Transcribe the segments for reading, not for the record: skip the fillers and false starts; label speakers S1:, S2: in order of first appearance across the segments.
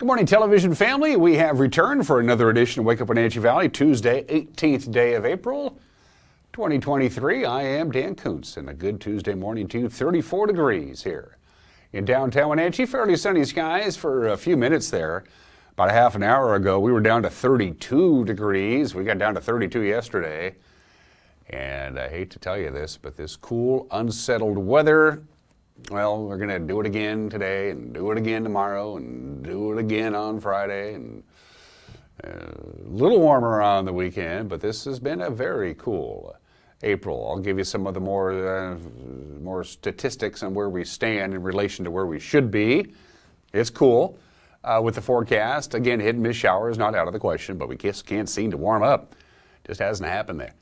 S1: morning, television family. We have returned for another edition of Wake Up Wenatchee Valley, Tuesday, 18th day of April, 2023. I am Dan Kuntz, and a good Tuesday morning to you. 34 degrees here in downtown Wenatchee. Fairly sunny skies for a few minutes there. About a half an hour ago, we were down to 32 degrees. We got down to 32 yesterday. And I hate to tell you this, but this cool, unsettled weather, well, we're going to do it again today and do it again tomorrow and do it again on Friday and a little warmer on the weekend, but this has been a very cool April. I'll give you some of the more statistics on where we stand in relation to where we should be. It's cool with the forecast. Again, hit and miss showers, not out of the question, but we just can't seem to warm up. Just hasn't happened there.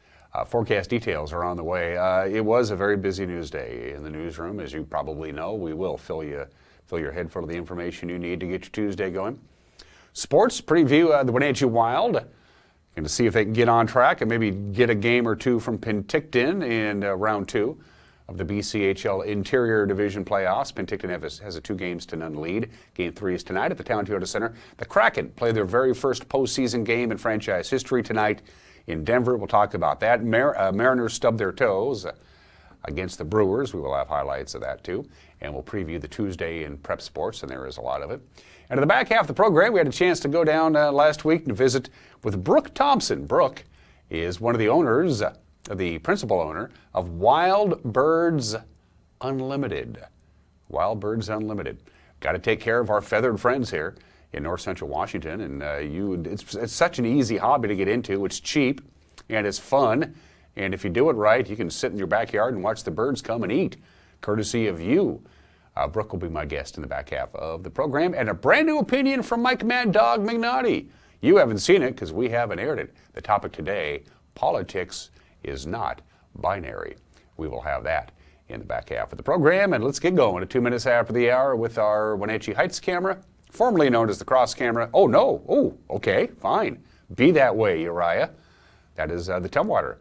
S1: Forecast details are on the way. It was a very busy news day in the newsroom. As you probably know, we will fill your head full of the information you need to get your Tuesday going. Sports, preview the Wenatchee Wild. Going to see if they can get on track and maybe get a game or two from Penticton in round 2 of the BCHL Interior Division playoffs. Penticton has a 2-0 lead. Game 3 is tonight at the Town Toyota Center. The Kraken play their very first postseason game in franchise history tonight in Denver. We'll talk about that. Mariners stubbed their toes against the Brewers. We will have highlights of that too. And we'll preview the Tuesday in prep sports, and there is a lot of it. And in the back half of the program, we had a chance to go down last week and visit with Brooke Thompson. Brooke is one of the owners, the principal owner of Wild Birds Unlimited. Wild Birds Unlimited. Got to take care of our feathered friends here in north central Washington, and it's such an easy hobby to get into. It's cheap and it's fun, and if you do it right, you can sit in your backyard and watch the birds come and eat, courtesy of you. Brooke will be my guest in the back half of the program, and a brand new opinion from Mike Mad Dog McNaughty. You haven't seen it because we haven't aired it. The topic today: politics is not binary. We will have that in the back half of the program, and let's get going at 2 minutes after the hour with our Wenatchee Heights camera, formerly known as the cross camera. Oh, no. Oh, okay, fine. Be that way, Uriah. That is the Tumwater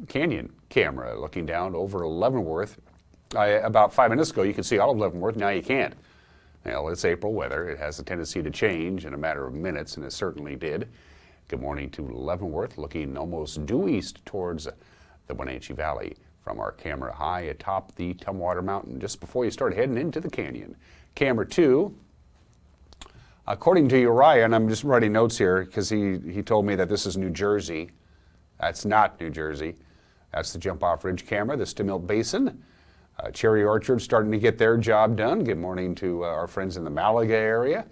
S1: Canyon camera looking down over Leavenworth. About 5 minutes ago, you could see all of Leavenworth. Now you can't. Well, it's April weather. It has a tendency to change in a matter of minutes, and it certainly did. Good morning to Leavenworth, looking almost due east towards the Wenatchee Valley from our camera high atop the Tumwater Mountain, just before you start heading into the canyon. Camera 2. According to Uriah, and I'm just writing notes here because he told me that this is New Jersey. That's not New Jersey. That's the jump-off ridge camera, the Stemilt Basin. Cherry Orchard starting to get their job done. Good morning to our friends in the Malaga area.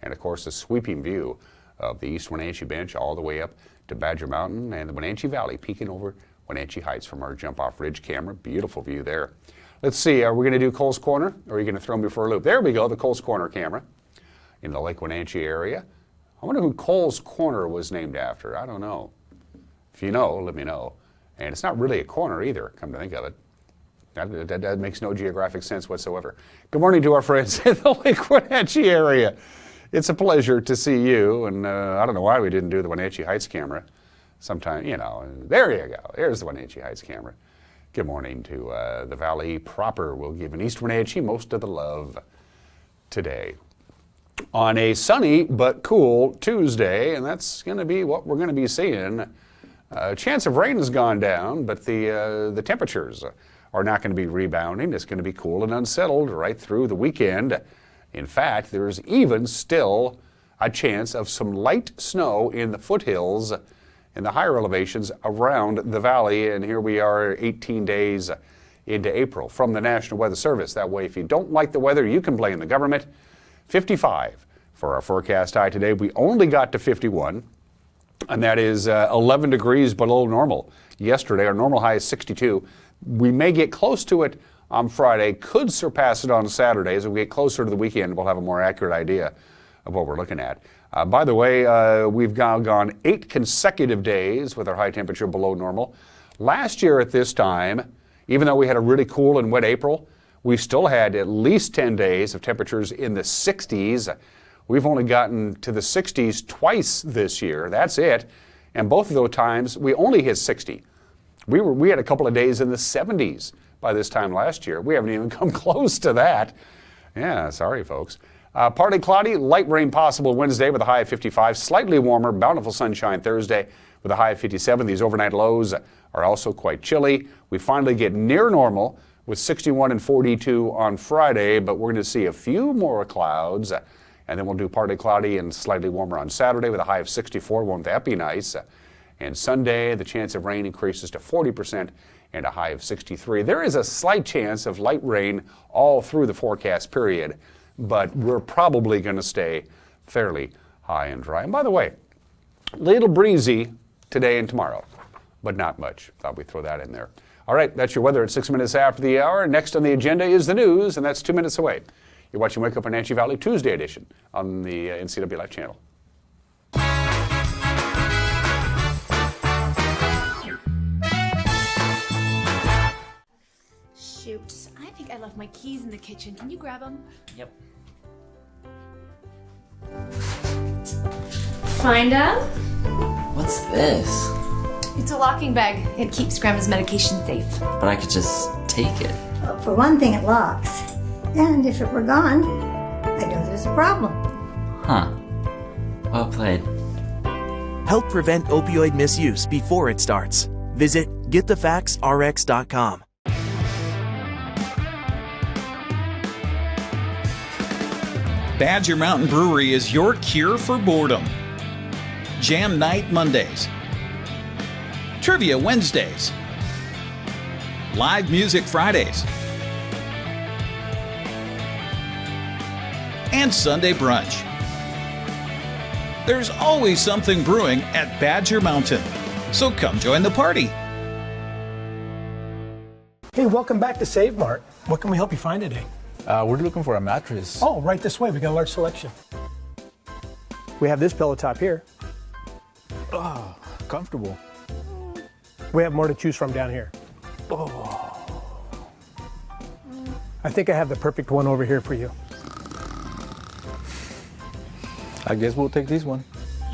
S1: And of course, a sweeping view of the East Wenatchee Bench all the way up to Badger Mountain and the Wenatchee Valley, peeking over Wenatchee Heights from our jump-off ridge camera. Beautiful view there. Let's see, are we going to do Cole's Corner, or are you going to throw me for a loop? There we go, the Cole's Corner camera in the Lake Wenatchee area. I wonder who Cole's Corner was named after. I don't know. If you know, let me know. And it's not really a corner either, come to think of it. That makes no geographic sense whatsoever. Good morning to our friends in the Lake Wenatchee area. It's a pleasure to see you, and I don't know why we didn't do the Wenatchee Heights camera sometime, there you go. There's the Wenatchee Heights camera. Good morning to the Valley proper. We'll give an East Wenatchee most of the love today on a sunny but cool Tuesday, and that's going to be what we're going to be seeing. Chance of rain has gone down, but the temperatures are not going to be rebounding. It's going to be cool and unsettled right through the weekend. In fact, there's even still a chance of some light snow in the foothills in the higher elevations around the valley, and here we are 18 days into April from the National Weather Service. That way, if you don't like the weather, you can blame the government. 55 for our forecast high today. We only got to 51, and that is 11 degrees below normal. Yesterday, our normal high is 62. We may get close to it on Friday, could surpass it on Saturday. As we get closer to the weekend, we'll have a more accurate idea of what we're looking at. By the way, we've gone 8 consecutive days with our high temperature below normal. Last year at this time, even though we had a really cool and wet April, we still had at least 10 days of temperatures in the 60s. We've only gotten to the 60s twice this year. That's it. And both of those times, we only hit 60. We had a couple of days in the 70s by this time last year. We haven't even come close to that. Yeah, sorry, folks. Partly cloudy, light rain possible Wednesday with a high of 55. Slightly warmer, bountiful sunshine Thursday with a high of 57. These overnight lows are also quite chilly. We finally get near normal with 61 and 42 on Friday, but we're going to see a few more clouds. And then we'll do partly cloudy and slightly warmer on Saturday with a high of 64. Won't that be nice? And Sunday, the chance of rain increases to 40% and a high of 63. There is a slight chance of light rain all through the forecast period, but we're probably going to stay fairly high and dry. And by the way, little breezy today and tomorrow, but not much. Thought we'd throw that in there. All right, that's your weather at 6 minutes after the hour. Next on the agenda is the news, and that's 2 minutes away. You're watching Wake Up Wenatchee Valley Tuesday edition on the NCW Life channel.
S2: Shoot, I think I left my keys in the kitchen. Can you grab them?
S3: Yep.
S2: Find out?
S3: What's this?
S2: It's a locking bag. It keeps Grandma's medication safe.
S3: But I could just take it.
S4: Well, for one thing, it locks. And if it were gone, I know there's a problem.
S3: Huh. Well played.
S5: Help prevent opioid misuse before it starts. Visit getthefactsrx.com.
S6: Badger Mountain Brewery is your cure for boredom. Jam Night Mondays. Trivia Wednesdays. Live Music Fridays. And Sunday Brunch. There's always something brewing at Badger Mountain. So come join the party.
S7: Hey, welcome back to Save Mart. What can we help you find today?
S8: We're looking for a mattress.
S7: Oh, right this way. We got a large selection. We have this pillow top here.
S8: Oh, comfortable.
S7: We have more to choose from down here. Oh. I think I have the perfect one over here for you.
S8: I guess we'll take this one.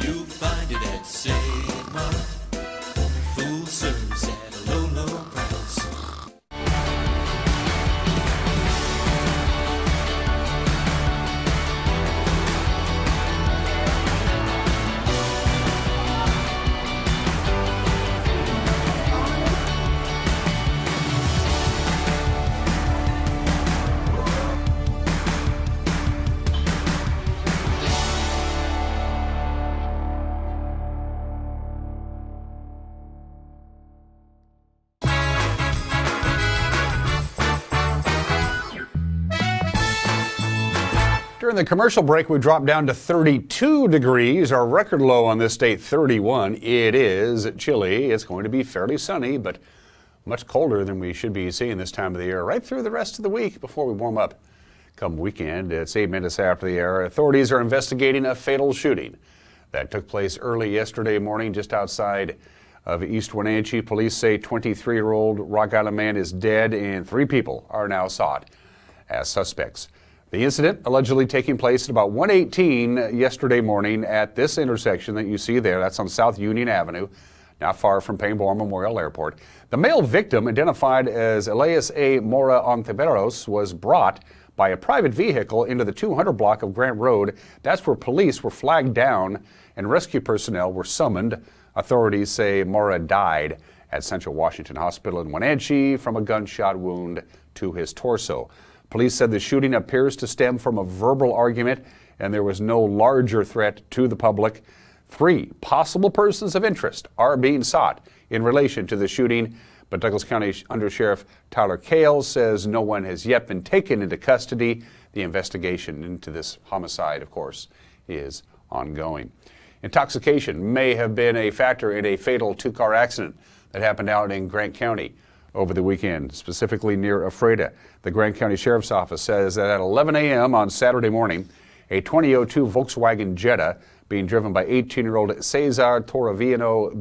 S9: You'll find it at Save Mart. Full service at a low, low price.
S1: During the commercial break, we dropped down to 32 degrees. Our record low on this date, 31. It is chilly. It's going to be fairly sunny, but much colder than we should be seeing this time of the year right through the rest of the week before we warm up come weekend. It's 8 minutes after the hour. Authorities are investigating a fatal shooting that took place early yesterday morning just outside of East Wenatchee. Police say 23-year-old Rock Island man is dead and 3 people are now sought as suspects. The incident allegedly taking place at about 1:18 yesterday morning at this intersection that you see there. That's on South Union Avenue, not far from Painbourne Memorial Airport. The male victim, identified as Elias A. Mora Ontiveros, was brought by a private vehicle into the 200 block of Grant Road. That's where police were flagged down and rescue personnel were summoned. Authorities say Mora died at Central Washington Hospital in Wenatchee from a gunshot wound to his torso. Police said the shooting appears to stem from a verbal argument and there was no larger threat to the public. 3 possible persons of interest are being sought in relation to the shooting, but Douglas County Undersheriff Tyler Kale says no one has yet been taken into custody. The investigation into this homicide, of course, is ongoing. Intoxication may have been a factor in a fatal 2-car accident that happened out in Grant County over the weekend, specifically near Ephrata. The Grant County Sheriff's Office says that at 11 a.m. on Saturday morning, a 2002 Volkswagen Jetta being driven by 18-year-old Cesar Torrevino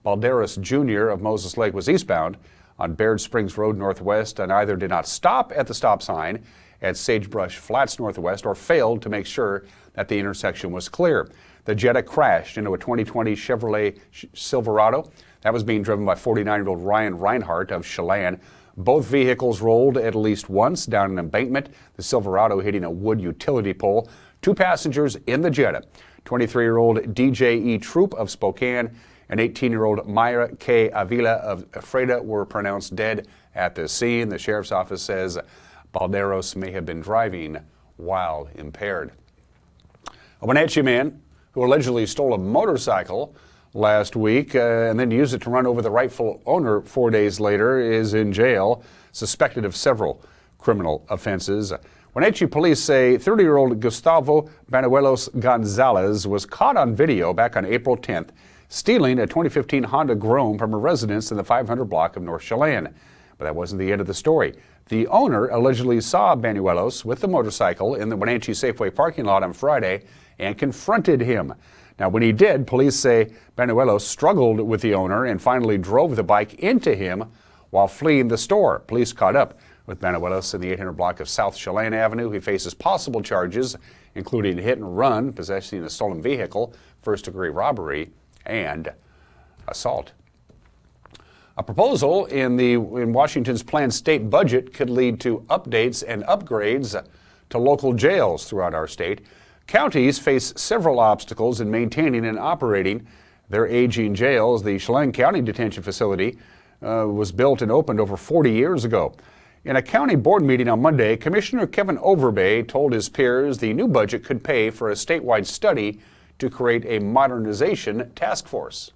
S1: Balderas Jr. of Moses Lake was eastbound on Baird Springs Road Northwest and either did not stop at the stop sign at Sagebrush Flats Northwest or failed to make sure that the intersection was clear. The Jetta crashed into a 2020 Chevrolet Silverado that was being driven by 49-year-old Ryan Reinhardt of Chelan. Both vehicles rolled at least once down an embankment, the Silverado hitting a wood utility pole. 2 passengers in the Jetta, 23-year-old D.J.E. Troop of Spokane and 18-year-old Myra K. Avila of Ephrata were pronounced dead at the scene. The sheriff's office says Balderos may have been driving while impaired. A Wenatchee man who allegedly stole a motorcycle last week and then used it to run over the rightful owner 4 days later is in jail, suspected of several criminal offenses. Wenatchee police say 30-year-old Gustavo Banuelos Gonzalez was caught on video back on April 10th stealing a 2015 Honda Grom from a residence in the 500 block of North Chelan. But that wasn't the end of the story. The owner allegedly saw Banuelos with the motorcycle in the Wenatchee Safeway parking lot on Friday and confronted him. Now, when he did, police say Banuelos struggled with the owner and finally drove the bike into him while fleeing the store. Police caught up with Banuelos in the 800 block of South Chelan Avenue. He faces possible charges, including hit and run, possessing a stolen vehicle, first-degree robbery, and assault. A proposal in Washington's planned state budget could lead to updates and upgrades to local jails throughout our state. Counties face several obstacles in maintaining and operating their aging jails. The Chelan County Detention Facility was built and opened over 40 years ago. In a county board meeting on Monday, Commissioner Kevin Overbay told his peers the new budget could pay for a statewide study to create a modernization task force.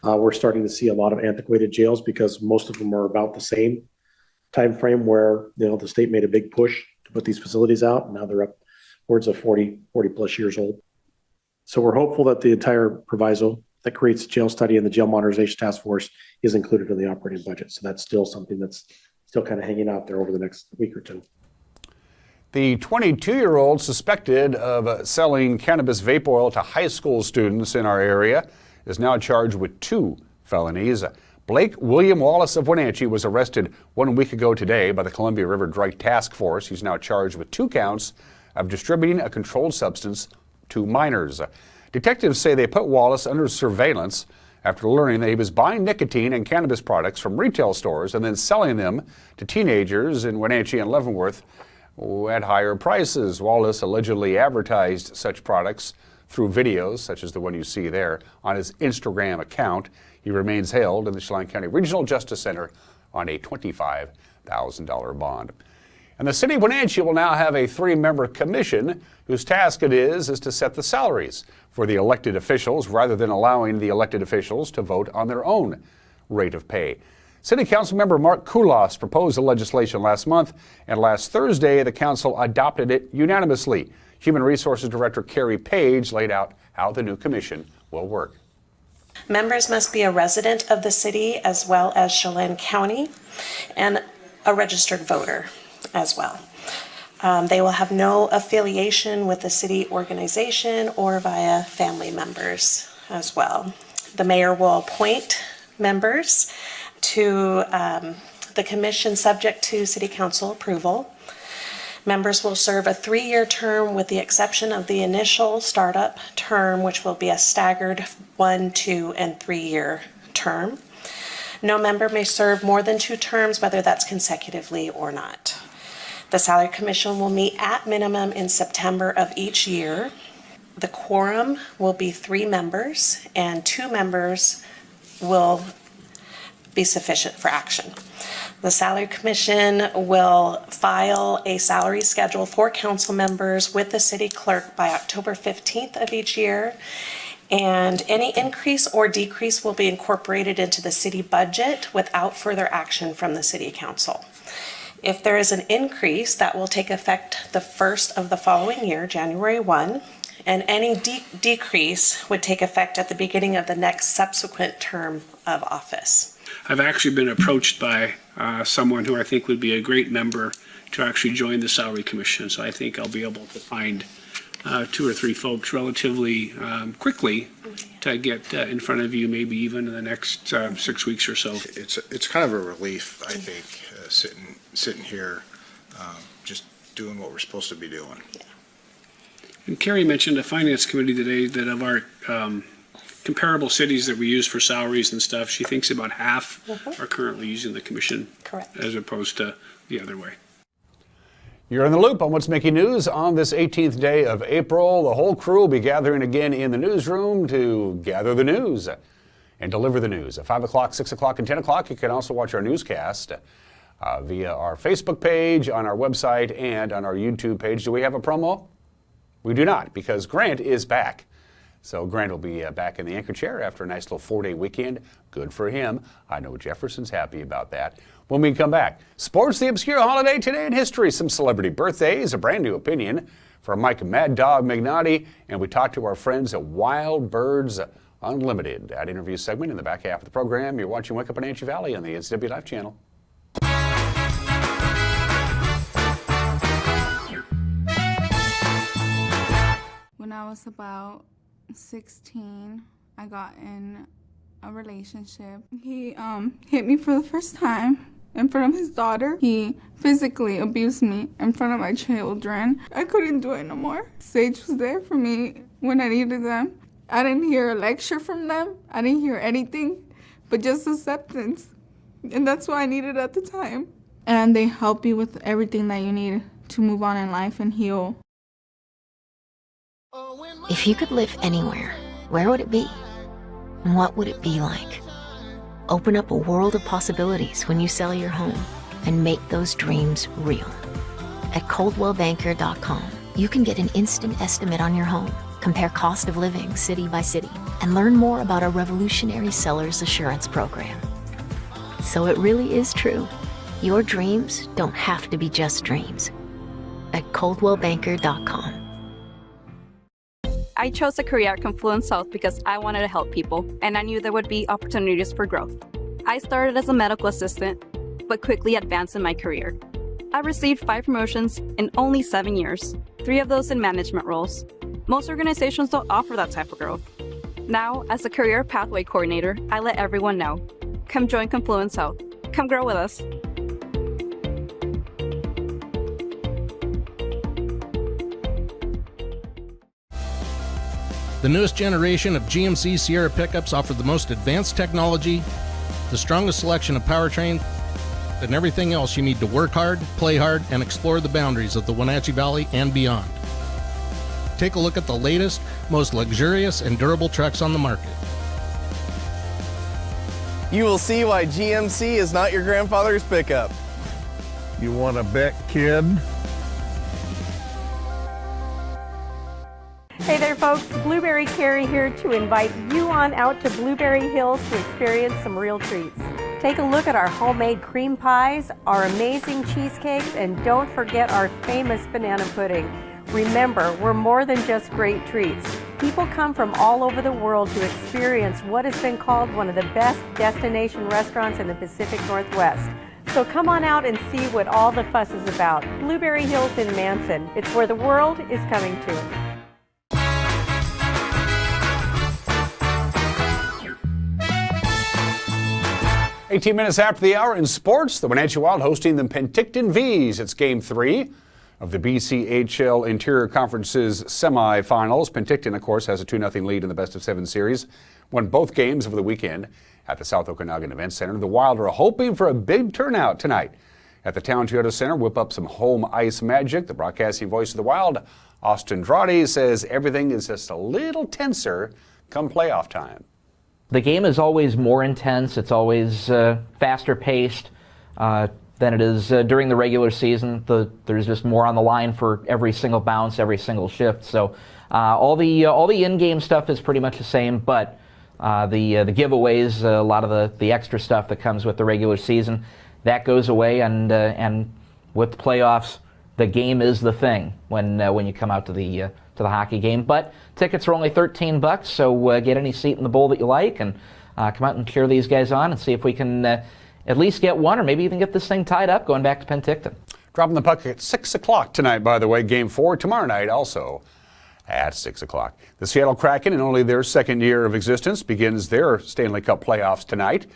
S10: We're starting to see a lot of antiquated jails because most of them are about the same time frame where the state made a big push to put these facilities out, and now they're upwards of 40 plus years old. So we're hopeful that the entire proviso that creates a jail study and the jail modernization task force is included in the operating budget. So that's still something that's still kind of hanging out there over the next week or two.
S1: The 22-year-old suspected of selling cannabis vape oil to high school students in our area is now charged with 2 felonies. Blake William Wallace of Wenatchee was arrested 1 week ago today by the Columbia River Drug Task Force. He's now charged with 2 counts of distributing a controlled substance to minors. Detectives say they put Wallace under surveillance after learning that he was buying nicotine and cannabis products from retail stores and then selling them to teenagers in Wenatchee and Leavenworth at higher prices. Wallace allegedly advertised such products through videos, such as the one you see there, on his Instagram account. He remains held in the Chelan County Regional Justice Center on a $25,000 bond. And the city of Wenatchee will now have a 3-member commission whose task it is to set the salaries for the elected officials rather than allowing the elected officials to vote on their own rate of pay. City Council member Mark Kulas proposed the legislation last month, and last Thursday the council adopted it unanimously. Human Resources Director Carrie Page laid out how the new commission will work.
S11: Members must be a resident of the city as well as Chelan County and a registered voter as well. They will have no affiliation with the city organization or via family members as well. The mayor will appoint members to the commission subject to city council approval. Members will serve a 3-year term with the exception of the initial startup term, which will be a staggered 1, 2, and 3-year term. No member may serve more than 2 terms, whether that's consecutively or not. The Salary Commission will meet at minimum in September of each year. The quorum will be 3 members, and 2 members will be sufficient for action. The Salary Commission will file a salary schedule for council members with the city clerk by October 15th of each year, and any increase or decrease will be incorporated into the city budget without further action from the city council. If there is an increase, that will take effect the first of the following year, January 1, and any decrease would take effect at the beginning of the next subsequent term of office.
S12: I've actually been approached by someone who I think would be a great member to actually join the Salary Commission, so I think I'll be able to find 2 or 3 folks relatively quickly to get in front of you, maybe even in the next 6 weeks or so.
S13: It's kind of a relief, I think, sitting here, just doing what we're supposed to be doing.
S12: And Carrie mentioned a finance committee today that of our comparable cities that we use for salaries and stuff, she thinks about half are currently using the commission.
S11: Correct.
S12: As opposed to the other way.
S1: You're in the loop on what's making news on this 18th day of April. The whole crew will be gathering again in the newsroom to gather the news and deliver the news. At 5 o'clock, 6 o'clock, and 10 o'clock, you can also watch our newscast via our Facebook page, on our website, and on our YouTube page. Do we have a promo? We do not, because Grant is back. So Grant will be back in the anchor chair after a nice little 4-day weekend. Good for him. I know Jefferson's happy about that. When we come back, sports, the obscure holiday today in history, some celebrity birthdays, a brand new opinion from Mike Mad Dog Magnotti, and we talk to our friends at Wild Birds Unlimited. That interview segment in the back half of the program. You're watching Wake Up in Wenatchee Valley on the NCW Life channel.
S14: When I was about 16, I got in a relationship. He hit me for the first time in front of his daughter. He physically abused me in front of my children. I couldn't do it no more. Sage was there for me when I needed them. I didn't hear a lecture from them. I didn't hear anything, but just acceptance. And that's what I needed at the time. And they help you with everything that you need to move on in life and heal.
S15: If you could live anywhere, where would it be? And what would it be like? Open up a world of possibilities when you sell your home and make those dreams real. At ColdwellBanker.com, you can get an instant estimate on your home, compare cost of living city by city, and learn more about our revolutionary seller's assurance program. So it really is true. Your dreams don't have to be just dreams. At ColdwellBanker.com.
S16: I chose a career at Confluence South because I wanted to help people, and I knew there would be opportunities for growth. I started as a medical assistant, but quickly advanced in my career. I received 5 promotions in only 7 years, 3 of those in management roles. Most organizations don't offer that type of growth. Now, as a career pathway coordinator, I let everyone know. Come join Confluence South. Come grow with us.
S17: The newest generation of GMC Sierra pickups offer the most advanced technology, the strongest selection of powertrain, and everything else you need to work hard, play hard, and explore the boundaries of the Wenatchee Valley and beyond. Take a look at the latest, most luxurious and durable trucks on the market.
S18: You will see why GMC is not your grandfather's pickup.
S8: You want to bet, kid?
S19: Hey there folks, Blueberry Carrie here to invite you on out to Blueberry Hills to experience some real treats. Take a look at our homemade cream pies, our amazing cheesecakes, and don't forget our famous banana pudding. Remember, we're more than just great treats. People come from all over the world to experience what has been called one of the best destination restaurants in the Pacific Northwest. So come on out and see what all the fuss is about. Blueberry Hills in Manson. It's where the world is coming to it.
S1: 18 minutes after the hour in sports, the Wenatchee Wild hosting the Penticton V's. It's Game 3 of the BCHL Interior Conference's semifinals. Penticton, of course, has a 2-0 lead in the best-of-7 series. Won both games over the weekend at the South Okanagan Event Center. The Wild are hoping for a big turnout tonight at the Town Toyota Center. Whip up some home ice magic. The broadcasting voice of the Wild, Austin Drawdy, says everything is just a little tenser come playoff time.
S20: The game is always more intense. It's always faster paced than it is during the regular season. There's just more on the line for every single bounce, every single shift. So all the in-game stuff is pretty much the same, but the giveaways, a lot of the extra stuff that comes with the regular season, that goes away. And with the playoffs, the game is the thing when you come out to the hockey game. But tickets are only $13, so get any seat in the bowl that you like and come out and cheer these guys on and see if we can at least get one or maybe even get this thing tied up going back to Penticton.
S1: Dropping the puck at 6 o'clock tonight, by the way. Game 4 tomorrow night also at 6 o'clock. The Seattle Kraken, in only their second year of existence, begins their Stanley Cup playoffs tonight.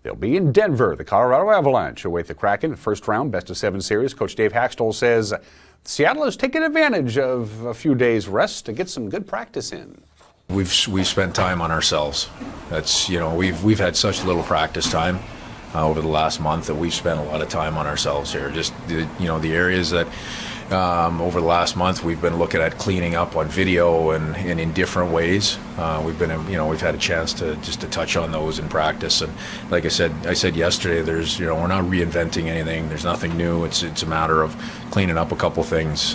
S1: They'll be in Denver. The Colorado Avalanche await the Kraken, first round, best-of-7 series. Coach Dave Haxtell says Seattle has taken advantage of a few days' rest to get some good practice in.
S21: We've spent time on ourselves. That's, we've had such little practice time over the last month that we've spent a lot of time on ourselves here. Just the areas that over the last month we've been looking at cleaning up on video and in different ways. We've had a chance to touch on those in practice. And like I said yesterday, we're not reinventing anything. There's nothing new. It's a matter of cleaning up a couple things.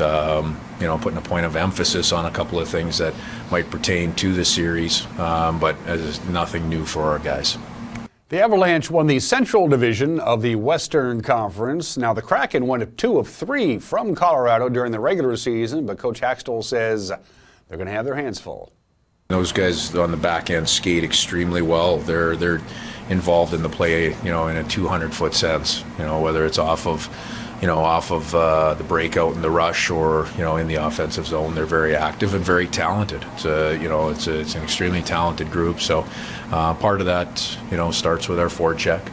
S21: Putting a point of emphasis on a couple of things that might pertain to the series, but there's nothing new for our guys.
S1: The Avalanche won the Central Division of the Western Conference. Now, the Kraken won 2 of 3 from Colorado during the regular season, but Coach Haxtell says they're going to have their hands full.
S21: Those guys on the back end skate extremely well. They're involved in the play, in a 200-foot sense. Whether it's off of the breakout and the rush, or in the offensive zone, they're very active and very talented. It's an extremely talented group. So part of that, starts with our forecheck.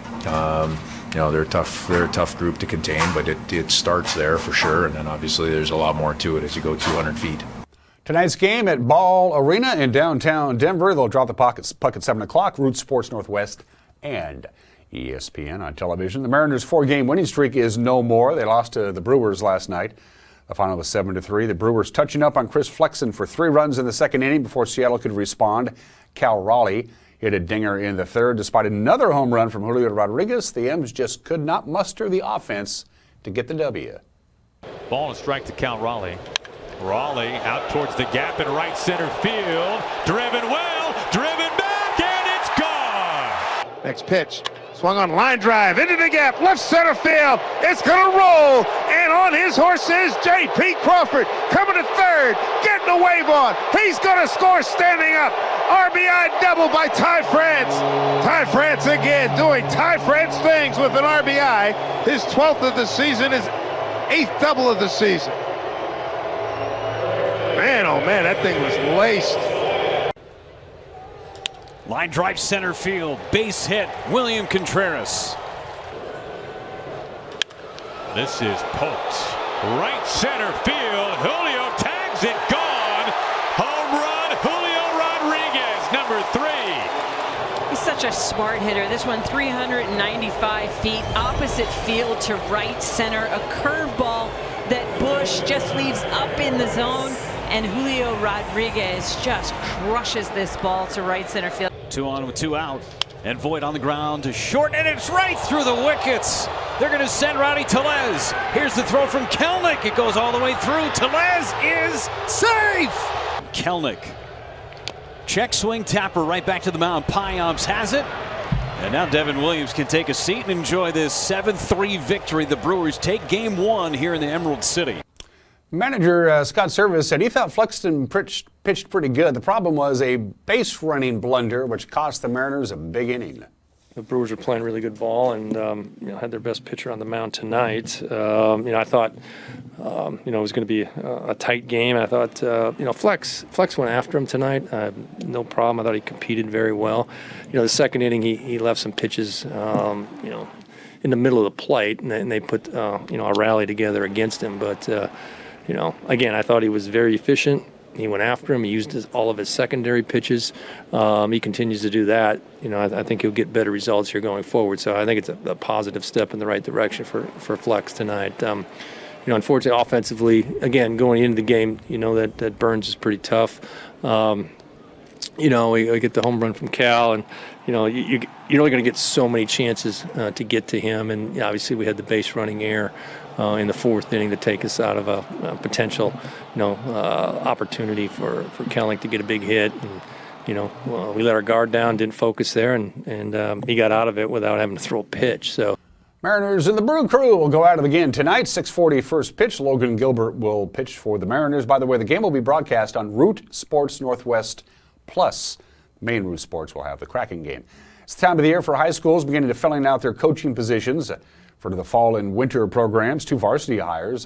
S21: They're a tough group to contain, but it starts there for sure. And then obviously there's a lot more to it as you go 200 feet.
S1: Tonight's game at Ball Arena in downtown Denver. They'll drop the puck at 7 o'clock. Root Sports Northwest and ESPN on television. The Mariners' 4-game winning streak is no more. They lost to the Brewers last night. The final was 7-3. The Brewers touching up on Chris Flexen for 3 runs in the second inning before Seattle could respond. Cal Raleigh hit a dinger in the third. Despite another home run from Julio Rodriguez, the M's just could not muster the offense to get the W.
S22: Ball and strike to Cal Raleigh. Raleigh out towards the gap in right center field. Driven well, driven back, and it's gone.
S8: Next pitch. Swung on line drive into the gap, left center field. It's going to roll. And on his horse is J.P. Crawford coming to third, getting a wave on. He's going to score standing up. RBI double by Ty France. Ty France again doing Ty France things with an RBI. His 12th of the season, his 8th double of the season. Man, oh man, that thing was laced.
S22: Line drive center field, base hit, William Contreras. This is poked. Right center field, Julio tags it, gone. Home run, Julio Rodriguez, number 3.
S23: He's such a smart hitter. This one 395 feet, opposite field to right center. A curveball that Bush just leaves up in the zone. And Julio Rodriguez just crushes this ball to right center field.
S22: 2 on with 2 out. And Voit on the ground to short, and it's right through the wickets. They're going to send Rowdy Tellez. Here's the throw from Kelnick. It goes all the way through. Tellez is safe. Kelnick. Check swing tapper right back to the mound. Payamps has it. And now Devin Williams can take a seat and enjoy this 7-3 victory. The Brewers take game 1 here in the Emerald City.
S1: Manager Scott Service said he thought Flexen pitched pretty good. The problem was a base running blunder, which cost the Mariners a big inning.
S10: The Brewers are playing really good ball and had their best pitcher on the mound tonight. I thought it was going to be a tight game. I thought Flex went after him tonight. No problem. I thought he competed very well. The second inning he left some pitches in the middle of the plate, and they put a rally together against him. But again, I thought he was very efficient. He went after him. He used all of his secondary pitches. He continues to do that. I think he'll get better results here going forward. So I think it's a positive step in the right direction for Flex tonight. Unfortunately, offensively, again, going into the game, that Burns is pretty tough. We get the home run from Cal, and you're only going to get so many chances to get to him. And obviously, we had the base running error in the 4th inning to take us out of a potential, opportunity for Kelnick to get a big hit. And we let our guard down, didn't focus there, and he got out of it without having to throw a pitch. So.
S1: Mariners and the Brew Crew will go at it again tonight. 6:40 first pitch. Logan Gilbert will pitch for the Mariners. By the way, the game will be broadcast on Root Sports Northwest Plus. Main Root Sports will have the Kraken game. It's the time of the year for high schools beginning to filling out their coaching positions for the fall and winter programs. 2 varsity hires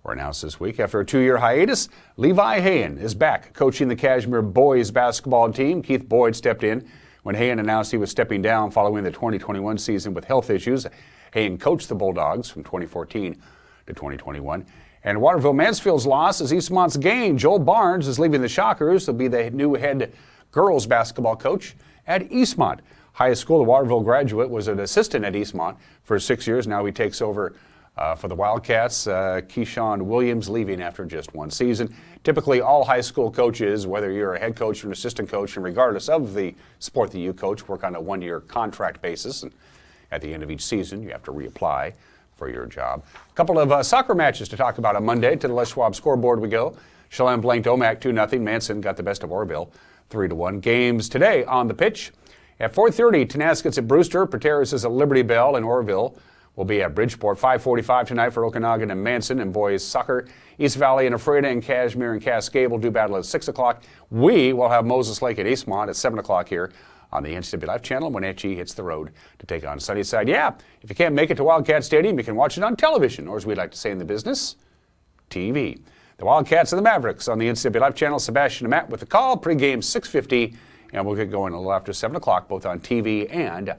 S1: were announced this week. After a 2-year hiatus, Levi Hayen is back coaching the Cashmere boys basketball team. Keith Boyd stepped in when Hayen announced he was stepping down following the 2021 season with health issues. Hayen coached the Bulldogs from 2014 to 2021. And Waterville Mansfield's loss is Eastmont's gain. Joel Barnes is leaving the Shockers. He'll be the new head girls basketball coach at Eastmont High School. The Waterville graduate was an assistant at Eastmont for 6 years. Now he takes over for the Wildcats. Keyshawn Williams leaving after just one season. Typically, all high school coaches, whether you're a head coach or an assistant coach, and regardless of the sport that you coach, work on a one-year contract basis. And at the end of each season, you have to reapply for your job. A couple of soccer matches to talk about on Monday. To the Les Schwab scoreboard we go. Chelan blanked Omak 2-0. Manson got the best of Orville 3-1. Games today on the pitch. At 4:30, Tenaskeet's at Brewster. Pateras is at Liberty Bell, and Orville will be at Bridgeport. 5:45 tonight for Okanagan and Manson. And boys soccer, East Valley and Ephrata and Cashmere and Cascade will do battle at 6 o'clock. We will have Moses Lake at Eastmont at 7 o'clock here on the NCW Live channel. Wenatchee hits the road to take on Sunnyside. Yeah, if you can't make it to Wildcat Stadium, you can watch it on television, or as we like to say in the business, TV. The Wildcats and the Mavericks on the NCW Live channel. Sebastian and Matt with the call. Pregame 6:50, and we'll get going a little after 7 o'clock, both on TV and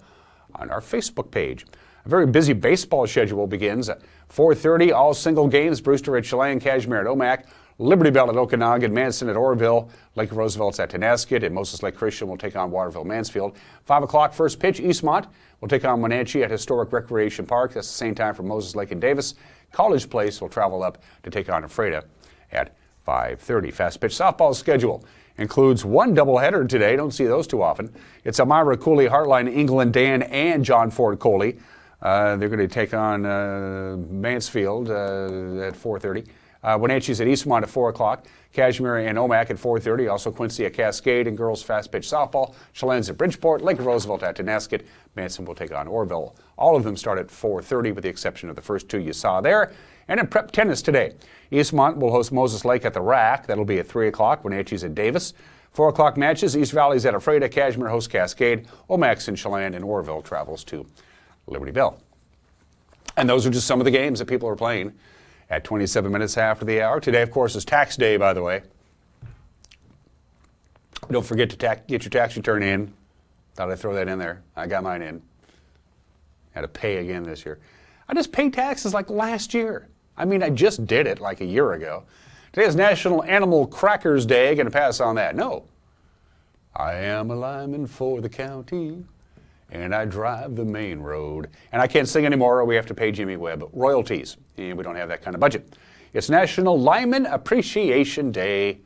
S1: on our Facebook page. A very busy baseball schedule begins at 4:30. All single games. Brewster at Chelan, Cashmere at Omak, Liberty Bell at Okanagan, Manson at Orville, Lake Roosevelt's at Tenaskeet, and Moses Lake Christian will take on Waterville Mansfield. 5 o'clock first pitch. Eastmont will take on Wenatchee at Historic Recreation Park. That's the same time for Moses Lake and Davis. College Place will travel up to take on Ephrata at 5:30. Fast pitch softball schedule includes one doubleheader today. Don't see those too often. It's Elmira Cooley, Heartline, England, Dan, and John Ford Coley. They're going to take on Mansfield at 4:30. Wenatchee's at Eastmont at 4 o'clock. Cashmere and Omak at 4:30. Also Quincy at Cascade and girls fast pitch softball. Chelan's at Bridgeport. Lake Roosevelt at Tenaskeet. Manson will take on Orville. All of them start at 4:30 with the exception of the first two you saw there. And in prep tennis today, Eastmont will host Moses Lake at the Rack. That'll be at 3 o'clock. Wenatchee's at Davis. 4 o'clock matches. East Valley's at Ephrata. Cashmere hosts Cascade. Omak's in Chelan, and Orville travels to Liberty Bell. And those are just some of the games that people are playing at 27 minutes after the hour. Today, of course, is tax day, by the way. Don't forget to get your tax return in. Thought I'd throw that in there. I got mine in. Had to pay again this year. I just paid taxes like last year. I mean, I just did it like a year ago. Today is National Animal Crackers Day. Going to pass on that. No. I am a lineman for the county, and I drive the main road. And I can't sing anymore, or we have to pay Jimmy Webb royalties, and we don't have that kind of budget. It's National Lineman Appreciation Day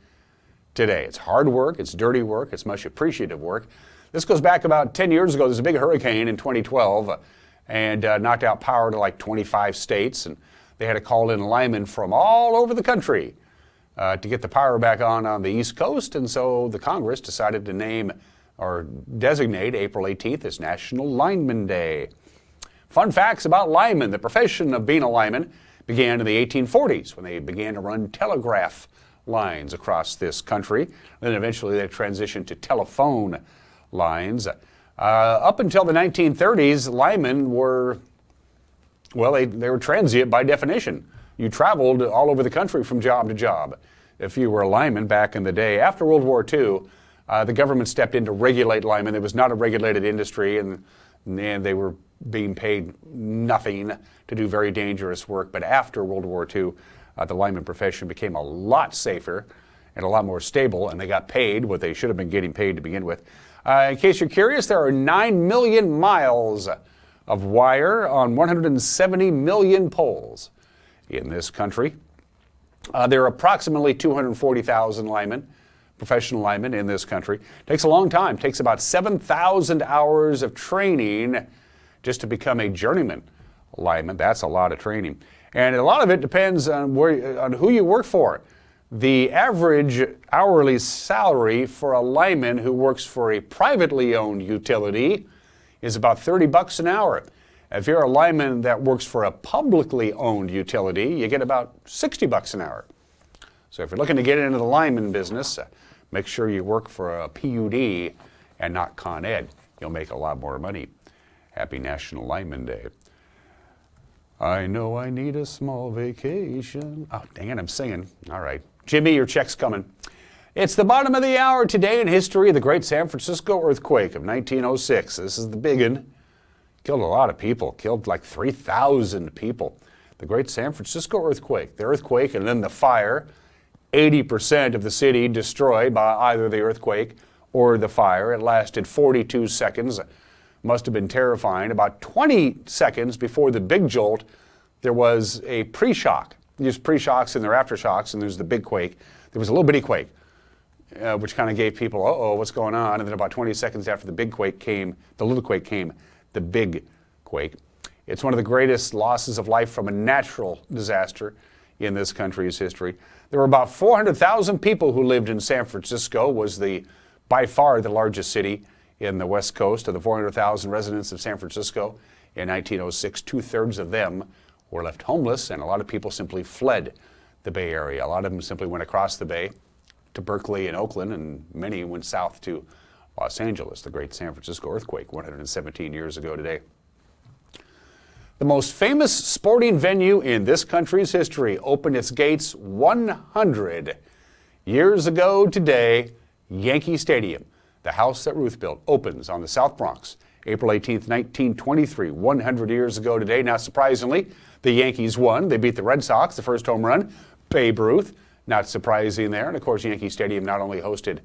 S1: today. It's hard work, it's dirty work, it's much appreciative work. This goes back about 10 years ago. There's a big hurricane in 2012 and knocked out power to like 25 states, and they had to call in linemen from all over the country to get the power back on the East Coast, and so the Congress decided to name or designate April 18th as National Lineman Day. Fun facts about linemen. The profession of being a lineman began in the 1840s when they began to run telegraph lines across this country. Then eventually they transitioned to telephone lines. Up until the 1930s, linemen were, well, they were transient by definition. You traveled all over the country from job to job if you were a lineman back in the day. After World War II, the government stepped in to regulate linemen. It was not a regulated industry, and they were being paid nothing to do very dangerous work. But after World War II, the lineman profession became a lot safer and a lot more stable, and they got paid what they should have been getting paid to begin with. In case you're curious, there are 9 million miles of wire on 170 million poles in this country. There are approximately 240,000 linemen, professional linemen in this country. Takes a long time. Takes about 7,000 hours of training just to become a journeyman lineman. That's a lot of training. And a lot of it depends on who you work for. The average hourly salary for a lineman who works for a privately owned utility is about $30 an hour. If you're a lineman that works for a publicly owned utility, you get about $60 an hour. So if you're looking to get into the lineman business, make sure you work for a PUD and not Con Ed. You'll make a lot more money. Happy National Lineman Day. I know I need a small vacation. Oh, dang it, I'm singing. All right. Jimmy, your check's coming. It's the bottom of the hour today in history, the Great San Francisco Earthquake of 1906. This is the big one. Killed a lot of people. Killed like 3,000 people. the great San Francisco earthquake. The earthquake and then the fire. 80% of the city destroyed by either the earthquake or the fire. It lasted 42 seconds. Must have been terrifying. About 20 seconds before the big jolt, there was a pre-shock. There's pre-shocks and there are aftershocks, and there's the big quake. There was a little bitty quake, which kind of gave people, what's going on? And then about 20 seconds after the big quake came, the little quake came, the big quake. It's one of the greatest losses of life from a natural disaster in this country's history. There were about 400,000 people who lived in San Francisco. Was by far the largest city in the West Coast. Of the 400,000 residents of San Francisco in 1906, 2/3 of them were left homeless, and a lot of people simply fled the Bay Area. A lot of them simply went across the Bay to Berkeley and Oakland, and many went south to Los Angeles. The great San Francisco earthquake 117 years ago today. The most famous sporting venue in this country's history opened its gates 100 years ago today. Yankee Stadium, the house that Ruth built, opens on the South Bronx, April 18th, 1923, 100 years ago today. Not surprisingly, the Yankees won. They beat the Red Sox, the first home run, Babe Ruth. Not surprising there. And of course, Yankee Stadium not only hosted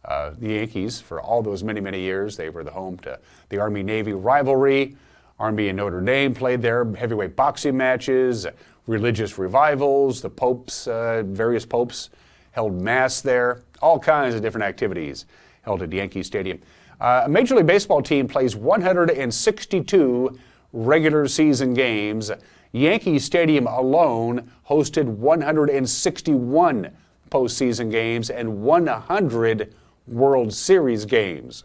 S1: the Yankees for all those many, many years, they were the home to the Army-Navy rivalry. Army and Notre Dame played there, heavyweight boxing matches, religious revivals, the popes, various popes held mass there, all kinds of different activities held at Yankee Stadium. A Major League Baseball team plays 162 regular season games. Yankee Stadium alone hosted 161 postseason games and 100 World Series games.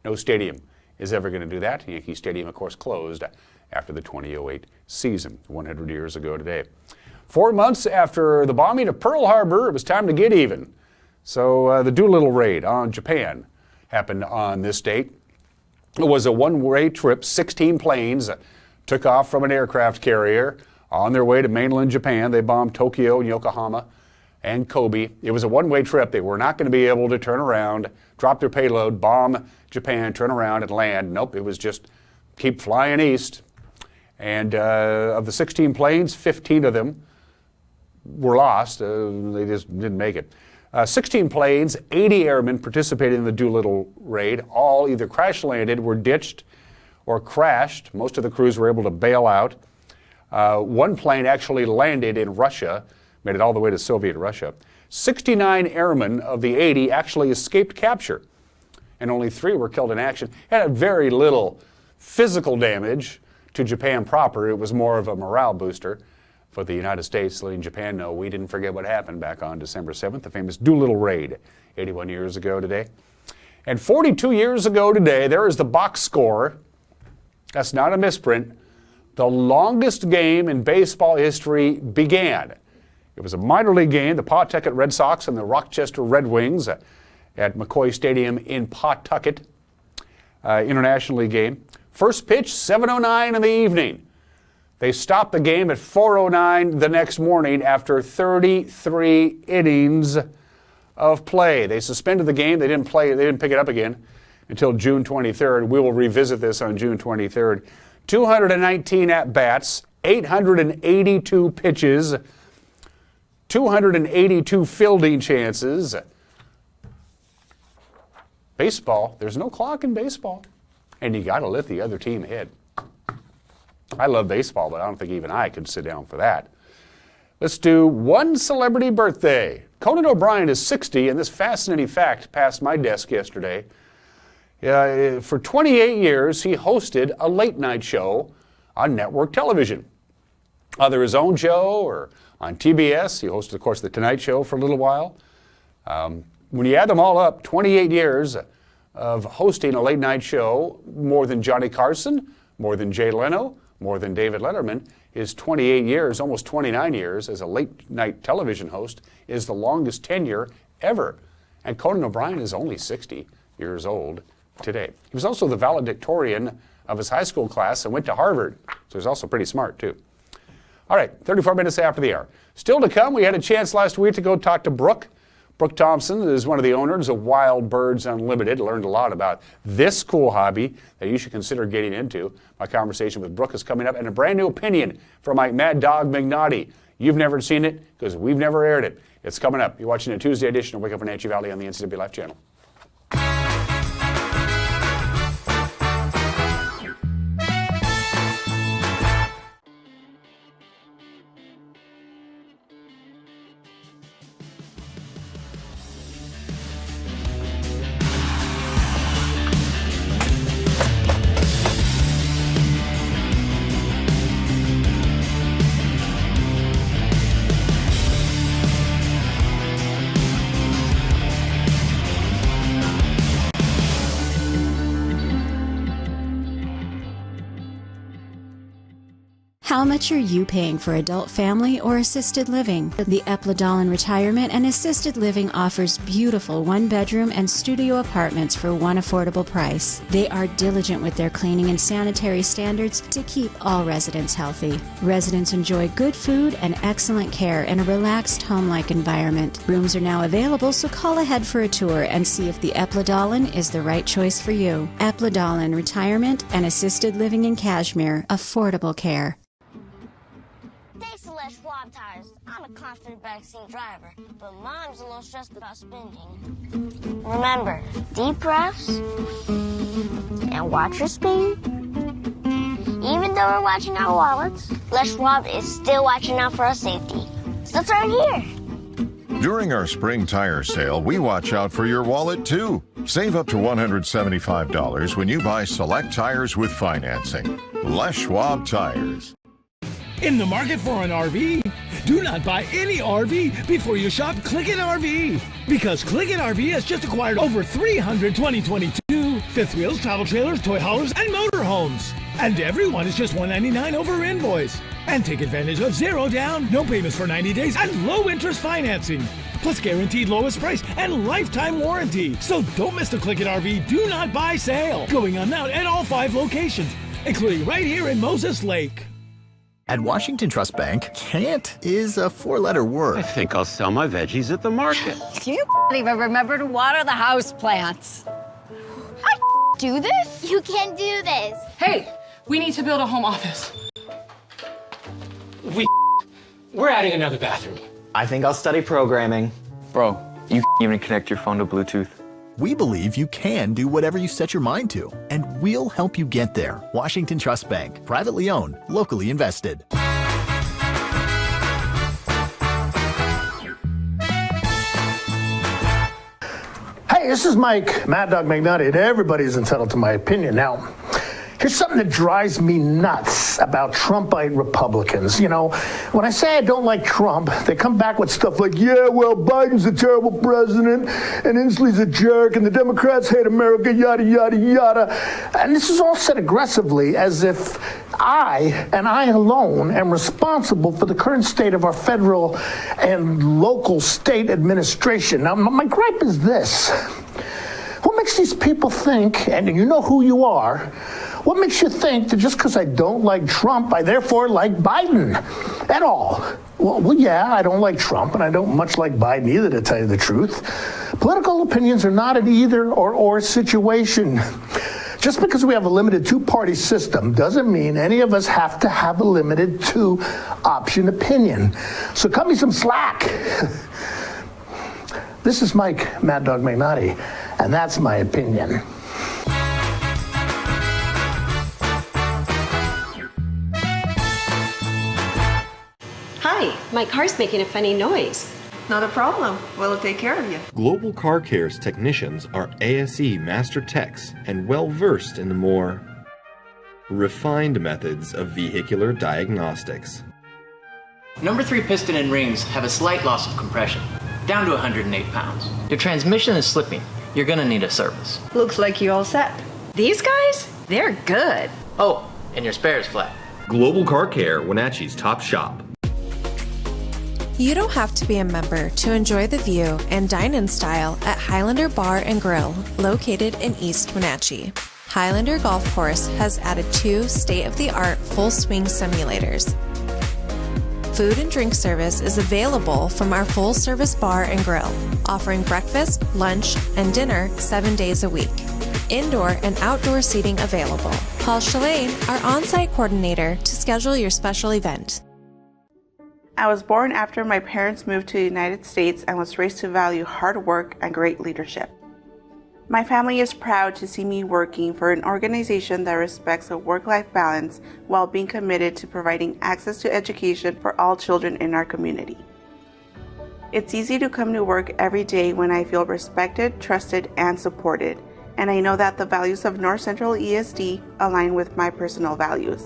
S1: No stadium is ever going to do that. Yankee Stadium, of course, closed after the 2008 season, 100 years ago today. 4 months after the bombing of Pearl Harbor, it was time to get even. So the Doolittle raid on Japan happened on this date. It was a one-way trip. 16 planes took off from an aircraft carrier on their way to mainland Japan. They bombed Tokyo and Yokohama and Kobe. It was a one-way trip. They were not going to be able to turn around, drop their payload, bomb Japan, turn around and land. Nope, it was just keep flying east. And of the 16 planes, 15 of them were lost. They just didn't make it. 16 planes, 80 airmen participated in the Doolittle raid. All either crash landed, were ditched, or crashed. Most of the crews were able to bail out. One plane actually landed in Russia, made it all the way to Soviet Russia. 69 airmen of the 80 actually escaped capture, and only 3 were killed in action. It had very little physical damage to Japan proper. It was more of a morale booster for the United States, letting Japan know we didn't forget what happened back on December 7th, the famous Doolittle raid, 81 years ago today. And 42 years ago today, there is the box score. That's not a misprint. The longest game in baseball history began. It was a minor league game, the Pawtucket Red Sox and the Rochester Red Wings at McCoy Stadium in Pawtucket, International League game. First pitch, 7:09 in the evening. They stopped the game at 4:09 the next morning after 33 innings of play. They suspended the game. They didn't pick it up again until June 23rd. We will revisit this on June 23rd. 219 at-bats, 882 pitches, 282 fielding chances. Baseball, there's no clock in baseball, and you got to let the other team hit. I love baseball, but I don't think even I could sit down for that. Let's do one celebrity birthday. Conan O'Brien is 60, and this fascinating fact passed my desk yesterday. For 28 years, he hosted a late-night show on network television. Either his own show or on TBS. He hosted, of course, The Tonight Show for a little while. When you add them all up, 28 years of hosting a late-night show, more than Johnny Carson, more than Jay Leno, more than David Letterman, is 28 years, almost 29 years as a late-night television host, is the longest tenure ever. And Conan O'Brien is only 60 years old today. He was also the valedictorian of his high school class and went to Harvard, so he's also pretty smart, too. All right, 34 minutes after the hour. Still to come, we had a chance last week to go talk to Brooke Brooke Thompson is one of the owners of Wild Birds Unlimited. Learned a lot about this cool hobby that you should consider getting into. My conversation with Brooke is coming up, and a brand new opinion from my Mad Dog Magnotti. You've never seen it because we've never aired it. It's coming up. You're watching a Tuesday edition of Wake Up Wenatchee Valley on the NCW Life channel.
S2: How much are you paying for adult family or assisted living? The Epladolin Retirement and Assisted Living offers beautiful one-bedroom and studio apartments for one affordable price. They are diligent with their cleaning and sanitary standards to keep all residents healthy. Residents enjoy good food and excellent care in a relaxed, home-like environment. Rooms are now available, so call ahead for a tour and see if the Epladolin is the right choice for you. Epladolin Retirement and Assisted Living in Cashmere. Affordable care.
S3: Schwab tires. I'm a confident backseat driver, but Mom's a little stressed about spending. Remember, deep breaths and watch your speed. Even though we're watching our wallets, Les Schwab is still watching out for our safety. So it's right here.
S4: During our spring tire sale, we watch out for your wallet too. Save up to $175 when you buy select tires with financing. Les Schwab Tires.
S24: In the market for an RV? Do not buy any RV before you shop Click It RV. Because Click It RV has just acquired over 300 2022 fifth wheels, travel trailers, toy haulers, and motorhomes. And everyone is just $199 over invoice. And take advantage of 0 down, no payments for 90 days, and low interest financing. Plus guaranteed lowest price and lifetime warranty. So don't miss the Click It RV Do Not Buy sale. Going on now at all 5 locations, including right here in Moses Lake.
S25: At Washington Trust Bank, can't is a 4-letter word.
S26: I think I'll sell my veggies at the market.
S27: You even remember to water the house plants. I do this?
S3: You can do this.
S28: Hey, we need to build a home office. We're adding another bathroom.
S29: I think I'll study programming.
S30: Bro, you even connect your phone to Bluetooth.
S25: We believe you can do whatever you set your mind to, and we'll help you get there. Washington Trust Bank, privately owned, locally invested.
S31: Hey, this is Mike, Mad Dog Magnotti, and everybody's entitled to my opinion. Now, here's something that drives me nuts about Trumpite Republicans. You know, when I say I don't like Trump, they come back with stuff like, yeah, well, Biden's a terrible president, and Inslee's a jerk, and the Democrats hate America, yada, yada, yada. And this is all said aggressively as if I, and I alone, am responsible for the current state of our federal and local state administration. Now, my gripe is this. What makes these people think, and you know who you are, what makes you think that just because I don't like Trump, I therefore like Biden at all? Well, yeah, I don't like Trump, and I don't much like Biden either, to tell you the truth. Political opinions are not an either or situation. Just because we have a limited 2-party system doesn't mean any of us have to have a limited 2-option opinion. So cut me some slack. This is Mike, Mad Dog Magnotti, and that's my opinion.
S32: Hi, my car's making a funny noise.
S33: Not a problem. We'll take care of you.
S34: Global Car Care's technicians are ASE Master Techs and well-versed in the more refined methods of vehicular diagnostics.
S35: Number 3 piston and rings have a slight loss of compression, down to 108 pounds. Your transmission is slipping. You're gonna need a service.
S33: Looks like you all set.
S32: These guys? They're good.
S35: Oh, and your spare is flat.
S34: Global Car Care, Wenatchee's top shop.
S36: You don't have to be a member to enjoy the view and dine in style at Highlander Bar and Grill, located in East Wenatchee. Highlander Golf Course has added 2 state-of-the-art full swing simulators. Food and drink service is available from our full-service bar and grill, offering breakfast, lunch, and dinner 7 days a week. Indoor and outdoor seating available. Call Shalane, our on-site coordinator, to schedule your special event.
S5: I was born after my parents moved to the United States and was raised to value hard work and great leadership. My family is proud to see me working for an organization that respects a work-life balance while being committed to providing access to education for all children in our community. It's easy to come to work every day when I feel respected, trusted, and supported, and I know that the values of North Central ESD align with my personal values.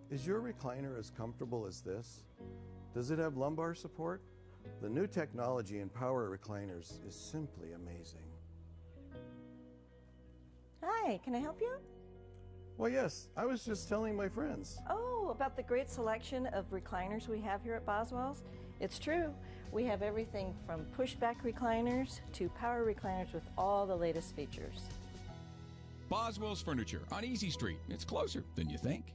S6: Is your recliner as comfortable as this? Does it have lumbar support? The new technology in power recliners is simply amazing.
S7: Hi, can I help you?
S6: Well, yes, I was just telling my friends.
S7: Oh, about the great selection of recliners we have here at Boswell's? It's true. We have everything from pushback recliners to power recliners with all the latest features.
S8: Boswell's Furniture on Easy Street. It's closer than you think.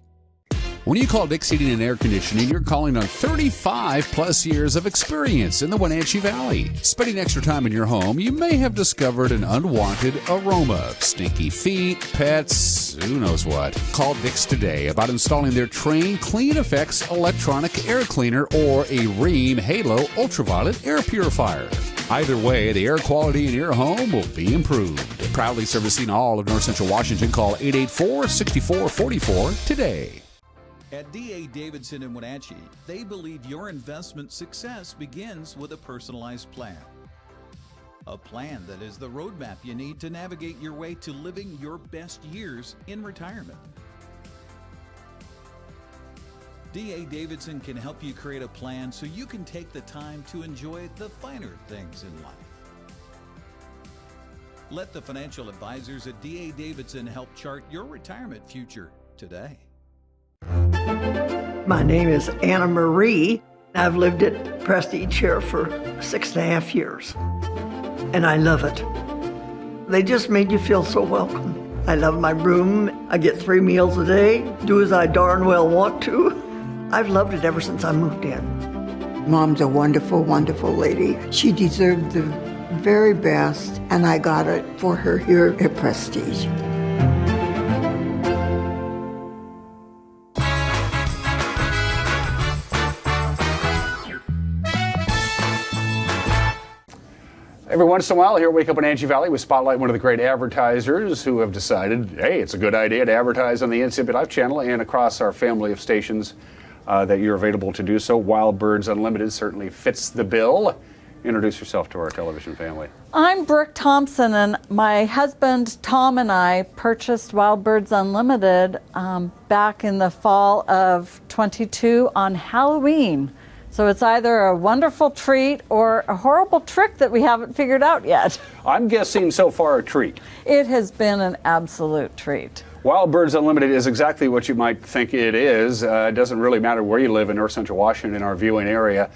S1: When you call Dick's Heating and Air Conditioning, you're calling on 35 plus years of experience in the Wenatchee Valley. Spending extra time in your home, you may have discovered an unwanted aroma. Stinky feet, pets, who knows what. Call Dick's today about installing their Train Clean Effects electronic air cleaner or a Rheem Halo ultraviolet air purifier. Either way, the air quality in your home will be improved. Proudly servicing all of North Central Washington, call 884-6444 today.
S22: At D.A. Davidson in Wenatchee, they believe your investment success begins with a personalized plan. A plan that is the roadmap you need to navigate your way to living your best years in retirement. D.A. Davidson can help you create a plan so you can take the time to enjoy the finer things in life. Let the financial advisors at D.A. Davidson help chart your retirement future today.
S9: My name is Anna Marie. I've lived at Prestige here for 6.5 years, and I love it. They just made you feel so welcome. I love my room. I get 3 meals a day, do as I darn well want to. I've loved it ever since I moved in.
S11: Mom's a wonderful, wonderful lady. She deserved the very best, and I got it for her here at Prestige.
S1: Every once in a while, here at Wake Up in Wenatchee Valley, we spotlight one of the great advertisers who have decided, hey, it's a good idea to advertise on the NCB Life channel and across our family of stations that you're available to do so. Wild Birds Unlimited certainly fits the bill. Introduce yourself to our television family.
S12: I'm Brooke Thompson, and my husband Tom and I purchased Wild Birds Unlimited back in the fall of 22 on Halloween. So it's either a wonderful treat or a horrible trick that we haven't figured out yet.
S1: I'm guessing so far a treat.
S12: It has been an absolute treat.
S1: Wild Birds Unlimited is exactly what you might think it is. It doesn't really matter where you live in North Central Washington, our viewing area.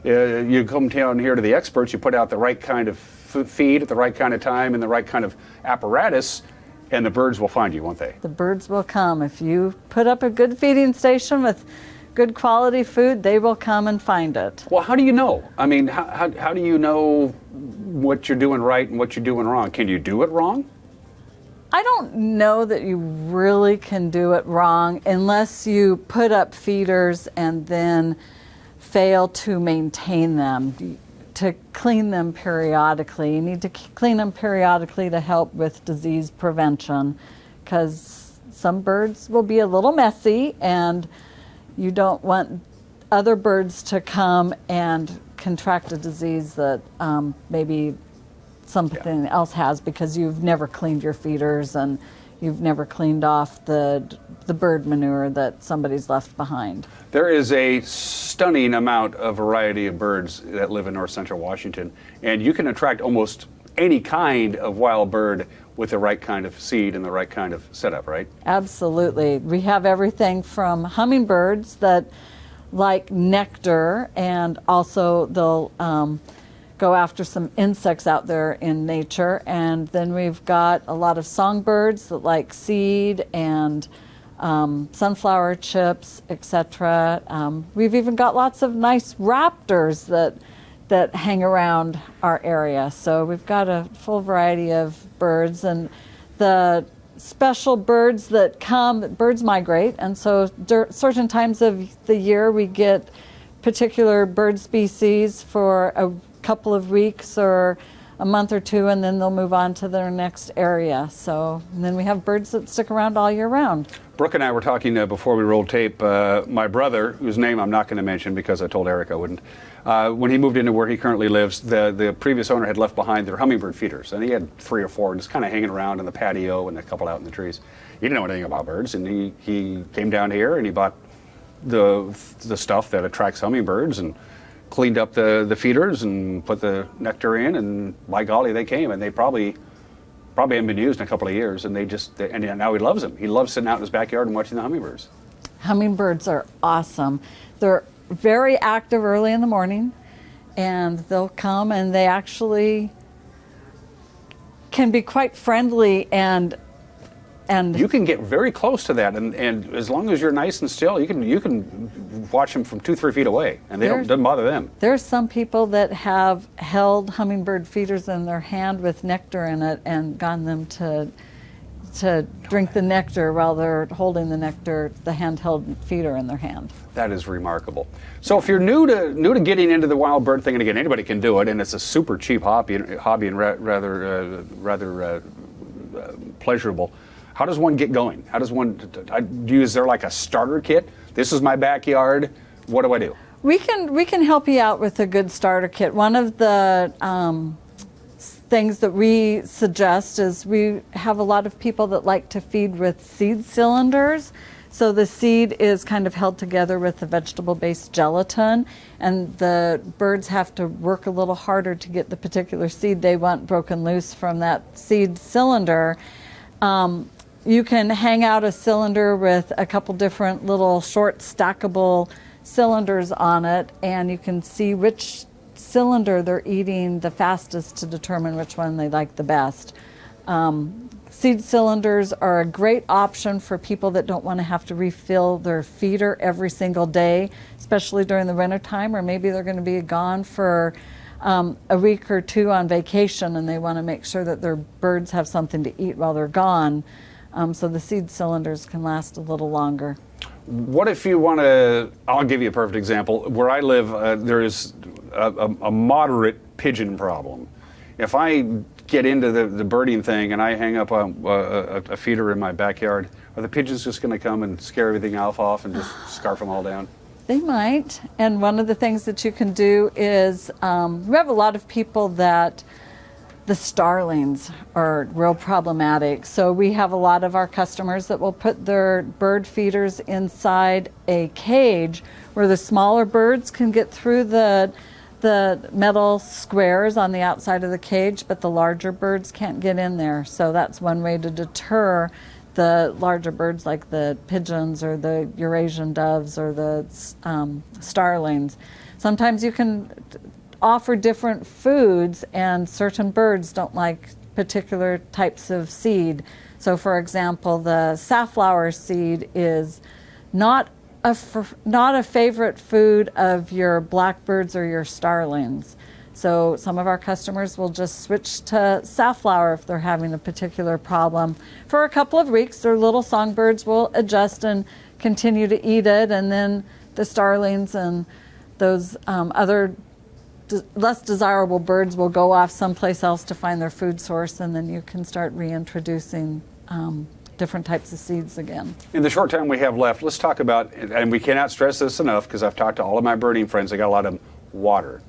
S1: You come down here to the experts, you put out the right kind of feed at the right kind of time and the right kind of apparatus, and the birds will find you, won't they?
S12: The birds will come. If you put up a good feeding station with good quality food, they will come and find it.
S1: Well, how do you know? I mean, how do you know what you're doing right and what you're doing wrong? Can you do it wrong?
S12: I don't know that you really can do it wrong unless you put up feeders and then fail to maintain them, to clean them periodically. You need to clean them periodically to help with disease prevention, because some birds will be a little messy and you don't want other birds to come and contract a disease that maybe something else has because you've never cleaned your feeders and you've never cleaned off the bird manure that somebody's left behind.
S1: There is a stunning amount of variety of birds that live in North Central Washington, and you can attract almost any kind of wild bird with the right kind of seed and the right kind of setup, right?
S12: Absolutely. We have everything from hummingbirds that like nectar, and also they'll go after some insects out there in nature. And then we've got a lot of songbirds that like seed and sunflower chips, etc. We've even got lots of nice raptors that hang around our area. So we've got a full variety of birds, and the special birds that come, birds migrate, and so certain times of the year we get particular bird species for a couple of weeks or a month or two, and then they'll move on to their next area. So, and then we have birds that stick around all year round.
S1: Brooke and I were talking before we rolled tape. My brother, whose name I'm not going to mention because I told Eric I wouldn't, when he moved into where he currently lives, the previous owner had left behind their hummingbird feeders, and he had 3 or 4 just kind of hanging around in the patio and a couple out in the trees. He didn't know anything about birds, and he came down here and he bought the stuff that attracts hummingbirds and cleaned up the feeders and put the nectar in, and by golly, they came, and they probably haven't been used in a couple of years, and and now he loves them. He loves sitting out in his backyard and watching the hummingbirds.
S12: Hummingbirds are awesome. They're very active early in the morning, and they'll come, and they actually can be quite friendly, and
S1: you can get very close to that, and as long as you're nice and still, you can watch them from 2-3 feet away, and doesn't bother them.
S12: There's some people that have held hummingbird feeders in their hand with nectar in it and gotten them to drink the nectar while they're holding the nectar, the handheld feeder in their hand.
S1: That is remarkable. So if you're new to getting into the wild bird thing, and again, anybody can do it, and it's a super cheap hobby and rather pleasurable. How does one get going? How does one, is there like a starter kit? This is my backyard. What do I do?
S12: We can help you out with a good starter kit. One of the things that we suggest is we have a lot of people that like to feed with seed cylinders. So the seed is kind of held together with the vegetable-based gelatin, and the birds have to work a little harder to get the particular seed they want broken loose from that seed cylinder. You can hang out a cylinder with a couple different little short stackable cylinders on it, and you can see which cylinder they're eating the fastest to determine which one they like the best. Seed cylinders are a great option for people that don't want to have to refill their feeder every single day, especially during the winter time, or maybe they're going to be gone for a week or 2 on vacation, and they want to make sure that their birds have something to eat while they're gone. So the seed cylinders can last a little longer.
S1: What if you want to, I'll give you a perfect example. Where I live, there is a moderate pigeon problem. If I get into the birding thing and I hang up a feeder in my backyard, are the pigeons just going to come and scare everything off and just scarf them all down?
S12: They might. And one of the things that you can do is, we have a lot of people that the starlings are real problematic. So we have a lot of our customers that will put their bird feeders inside a cage where the smaller birds can get through the metal squares on the outside of the cage, but the larger birds can't get in there. So that's one way to deter the larger birds like the pigeons or the Eurasian doves or the starlings. Sometimes you can offer different foods, and certain birds don't like particular types of seed. So for example, the safflower seed is not a favorite food of your blackbirds or your starlings. So some of our customers will just switch to safflower if they're having a particular problem. For a couple of weeks, their little songbirds will adjust and continue to eat it, and then the starlings and those other less desirable birds will go off someplace else to find their food source, and then you can start reintroducing different types of seeds again.
S1: In the short time we have left, let's talk about, and we cannot stress this enough because I've talked to all of my birding friends, they got a lot of water.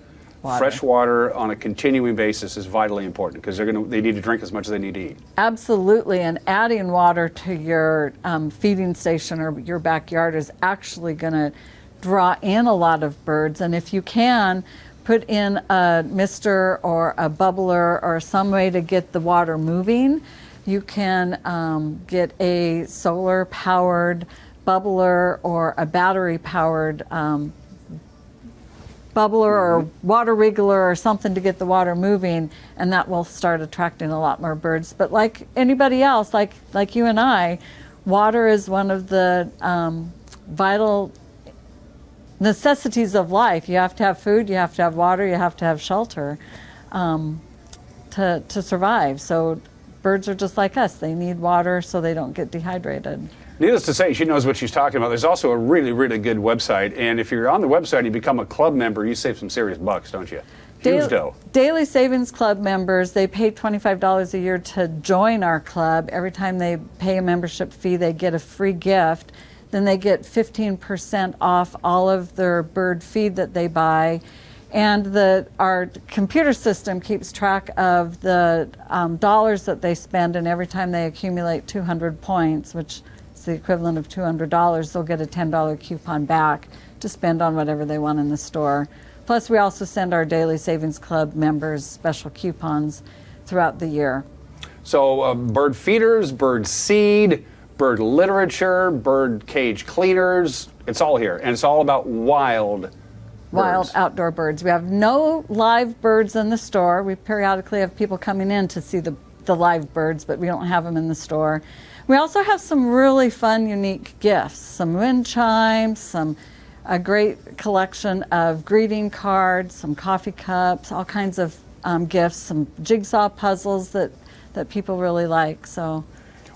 S1: Fresh water on a continuing basis is vitally important because they need to drink as much as they need to eat.
S12: Absolutely, and adding water to your feeding station or your backyard is actually going to draw in a lot of birds, and if you can, put in a mister or a bubbler or some way to get the water moving. You can get a solar-powered bubbler or a battery-powered bubbler or water wriggler or something to get the water moving, and that will start attracting a lot more birds. But like anybody else, like you and I, water is one of the vital necessities of life. You have to have food, you have to have water, you have to have shelter to survive. So birds are just like us. They need water so they don't get dehydrated.
S1: Needless to say, she knows what she's talking about. There's also a really, really good website. And if you're on the website and you become a club member, you save some serious bucks, don't you? Huge dough.
S12: Daily Savings Club members, they pay $25 a year to join our club. Every time they pay a membership fee, they get a free gift. Then they get 15% off all of their bird feed that they buy. And our computer system keeps track of the dollars that they spend, and every time they accumulate 200 points, which is the equivalent of $200, they'll get a $10 coupon back to spend on whatever they want in the store. Plus, we also send our Daily Savings Club members special coupons throughout the year.
S1: So bird feeders, bird seed, bird literature, bird cage cleaners, it's all here. And it's all about wild
S12: outdoor birds. We have no live birds in the store. We periodically have people coming in to see the live birds, but we don't have them in the store. We also have some really fun, unique gifts. Some wind chimes, a great collection of greeting cards, some coffee cups, all kinds of gifts, some jigsaw puzzles that people really like. So,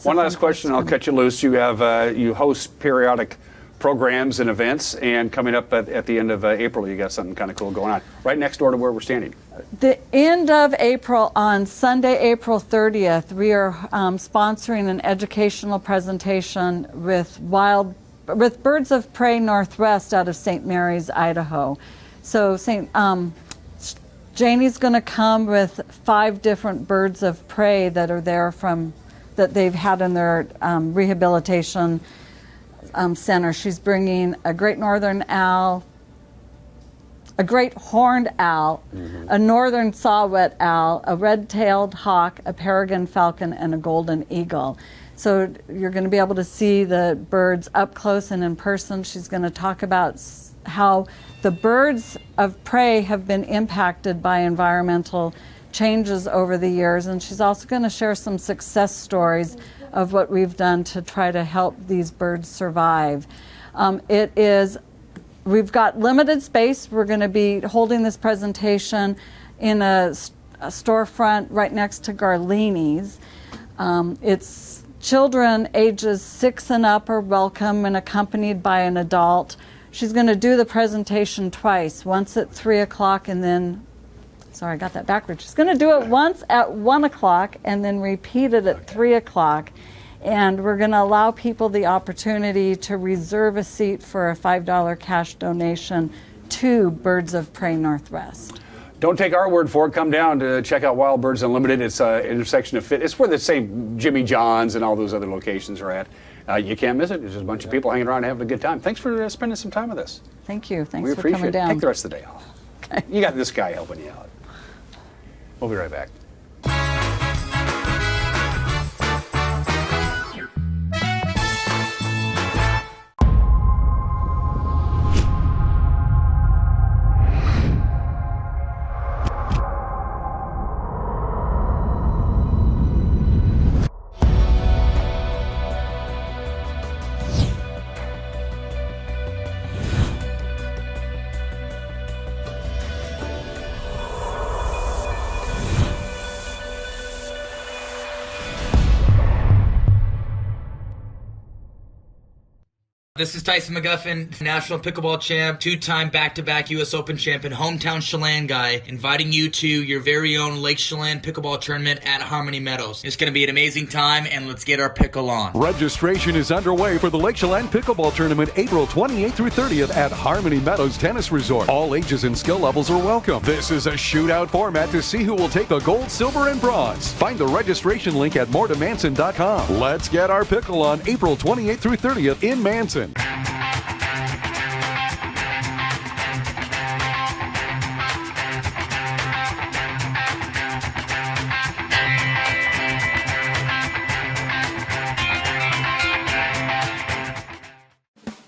S1: one last question, I'll cut you loose. You have you host periodic programs and events, and coming up at the end of April, you got something kind of cool going on right next door to where we're standing.
S12: The end of April, on Sunday, April 30th, we are sponsoring an educational presentation with birds of prey Northwest out of St. Mary's, Idaho. So Janie's going to come with 5 different birds of prey that are there that they've had in their rehabilitation center. She's bringing a great northern owl, a great horned owl, a northern saw-whet owl, a red-tailed hawk, a peregrine falcon, and a golden eagle. So you're going to be able to see the birds up close and in person. She's going to talk about how the birds of prey have been impacted by environmental changes over the years, and she's also going to share some success stories of what we've done to try to help these birds survive. We've got limited space. We're going to be holding this presentation in a storefront right next to Garlini's. It's children ages 6 and up are welcome and accompanied by an adult. She's going to do the presentation twice, once at 3 o'clock and then, sorry, I got that backwards. She's going to do it once at 1 o'clock and then repeat it at 3 o'clock. And we're going to allow people the opportunity to reserve a seat for a $5 cash donation to Birds of Prey Northwest.
S1: Don't take our word for it. Come down to check out Wild Birds Unlimited. It's an intersection of fit. It's where the same Jimmy John's and all those other locations are at. You can't miss it. There's just a bunch of people hanging around and having a good time. Thanks for spending some time with us.
S12: Thank you. Thanks
S1: we
S12: for
S1: appreciate
S12: coming
S1: it.
S12: down.
S1: Take the rest of the day off. Okay. You got this guy helping you out. We'll be right back.
S2: This is Tyson McGuffin, national pickleball champ, 2-time back-to-back U.S. Open champ, and hometown Chelan guy, inviting you to your very own Lake Chelan pickleball tournament at Harmony Meadows. It's going to be an amazing time, and let's get our pickle on.
S4: Registration is underway for the Lake Chelan Pickleball Tournament April 28th through 30th at Harmony Meadows Tennis Resort. All ages and skill levels are welcome. This is a shootout format to see who will take the gold, silver, and bronze. Find the registration link at moretomanson.com. Let's get our pickle on April 28th through 30th in Manson.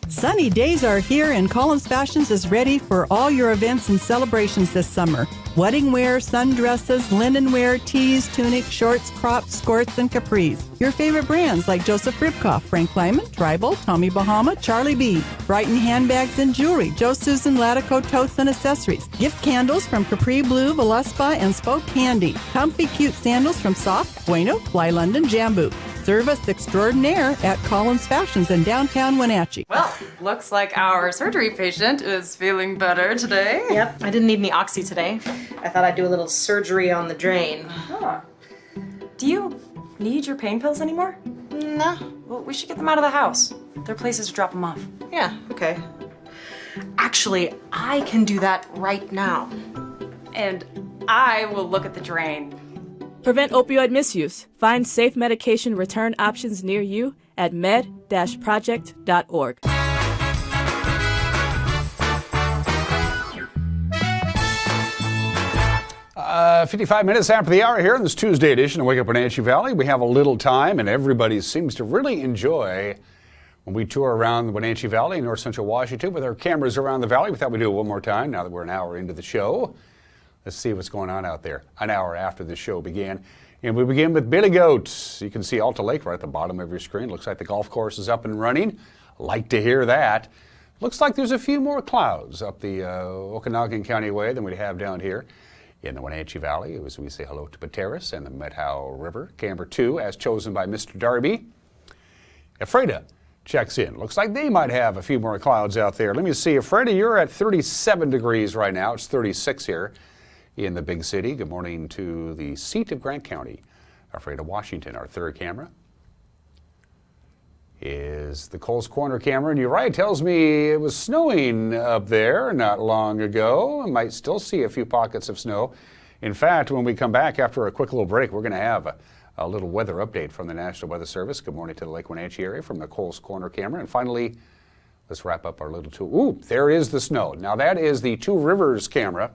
S10: Sunny days are here, and Collins Fashions is ready for all your events and celebrations this summer.
S3: Wedding wear, sundresses, linen wear, tees, tunics, shorts, crops, skirts, and capris. Your favorite brands like Joseph Ribkoff, Frank Lyman, Tribal, Tommy Bahama, Charlie B. Brighton handbags and jewelry, Joe Susan Latico totes and accessories. Gift candles from Capri Blue, Veluspa, and Spoke Candy. Comfy cute sandals from Soft, Bueno, Fly London, Jambu. Service extraordinaire at Collins Fashions in downtown Wenatchee.
S10: Well, looks like our surgery patient is feeling better today.
S13: Yep, I didn't need any oxy today. I thought I'd do a little surgery on the drain.
S10: Huh. Do you need your pain pills anymore?
S13: No.
S10: Well, we should get them out of the house. There are places to drop them off.
S13: Yeah, okay. Actually, I can do that right now.
S10: And I will look at the drain.
S14: Prevent opioid misuse. Find safe medication return options near you at med-project.org.
S1: 55 minutes after the hour here in this Tuesday edition of Wake Up Wenatchee Valley. We have a little time, and everybody seems to really enjoy when we tour around the Wenatchee Valley in north central Washington with our cameras around the valley. We thought we'd do it one more time now that we're an hour into the show. Let's see what's going on out there an hour after the show began. And we begin with Billy Goat. You can see Alta Lake right at the bottom of your screen. Looks like the golf course is up and running. Like to hear that. Looks like there's a few more clouds up the Okanagan County way than we have down here in the Wenatchee Valley, as we say hello to Pateros and the Methow River. Camber 2, as chosen by Mr. Darby. Ephrata checks in. Looks like they might have a few more clouds out there. Let me see. Ephrata, you're at 37 degrees right now. It's 36 here in the big city. Good morning to the seat of Grant County, Ephrata, Washington. Our third camera is the Coles Corner camera, and Uriah tells me it was snowing up there not long ago. I might still see a few pockets of snow. In fact, when we come back after a quick little break, we're going to have a little weather update from the National Weather Service. Good morning to the Lake Wenatchee area from the Coles Corner camera. And finally, let's wrap up our little tour. Ooh, there is the snow. Now that is the Two Rivers camera.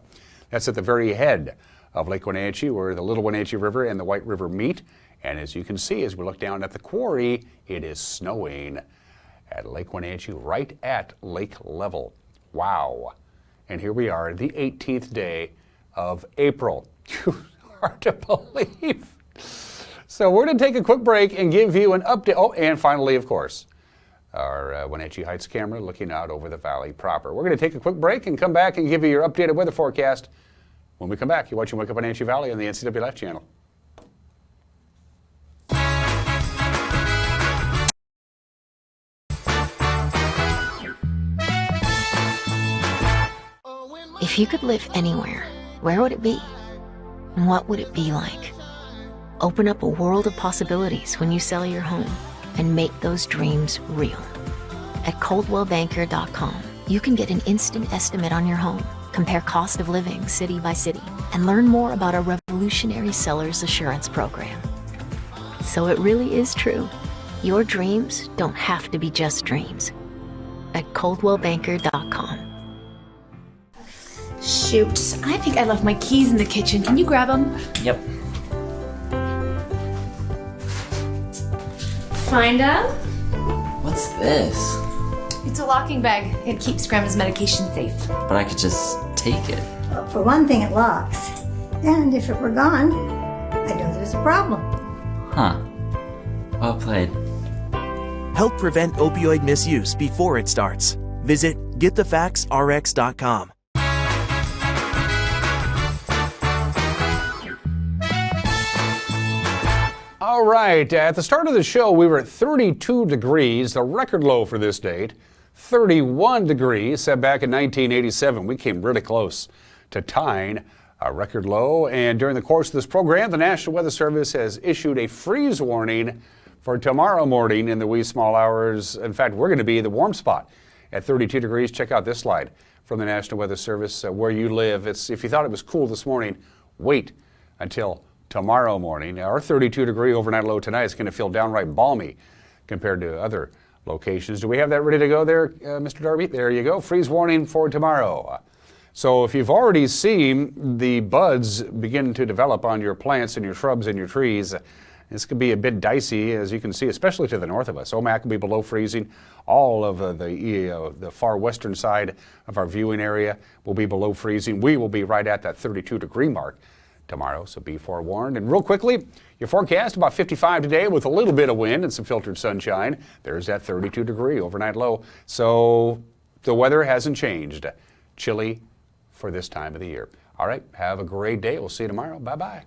S1: That's at the very head of Lake Wenatchee, where the Little Wenatchee River and the White River meet. And as you can see, as we look down at the quarry, it is snowing at Lake Wenatchee, right at lake level. Wow. And here we are, the 18th day of April. Hard to believe. So we're going to take a quick break and give you an update. Oh, and finally, of course, our Wenatchee Heights camera looking out over the valley proper. We're going to take a quick break and come back and give you your updated weather forecast. When we come back, you're watching Wake Up Wenatchee Valley on the NCW Life channel.
S15: If you could live anywhere, where would it be? And what would it be like? Open up a world of possibilities when you sell your home and make those dreams real. At ColdwellBanker.com, you can get an instant estimate on your home, compare cost of living city by city, and learn more about our revolutionary seller's assurance program. So it really is true. Your dreams don't have to be just dreams. At ColdwellBanker.com.
S16: Shoot, I think I left my keys in the kitchen. Can you grab them?
S35: Yep.
S16: Find them?
S35: What's this?
S16: It's a locking bag. It keeps Grandma's medication safe.
S35: But I could just take it.
S17: Well, for one thing, it locks. And if it were gone, I know there's a problem.
S35: Huh. Well played.
S18: Help prevent opioid misuse before it starts. Visit getthefactsrx.com.
S1: All right, at the start of the show, we were at 32 degrees, the record low for this date. 31 degrees set back in 1987. We came really close to tying a record low. And during the course of this program, the National Weather Service has issued a freeze warning for tomorrow morning in the wee small hours. In fact, we're going to be the warm spot at 32 degrees. Check out this slide from the National Weather Service where you live. If you thought it was cool this morning, wait until tomorrow morning. Our 32-degree overnight low tonight is going to feel downright balmy compared to other locations. Do we have that ready to go there, Mr. Darby? There you go. Freeze warning for tomorrow. So if you've already seen the buds begin to develop on your plants and your shrubs and your trees, This could be a bit dicey, as you can see, especially to the north of us. Omak will be below freezing. All of the far western side of our viewing area will be below freezing. We will be right at that 32-degree mark tomorrow, so be forewarned. And real quickly, your forecast, about 55 today with a little bit of wind and some filtered sunshine. There's that 32-degree overnight low. So the weather hasn't changed. Chilly for this time of the year. All right, have a great day. We'll see you tomorrow. Bye-bye.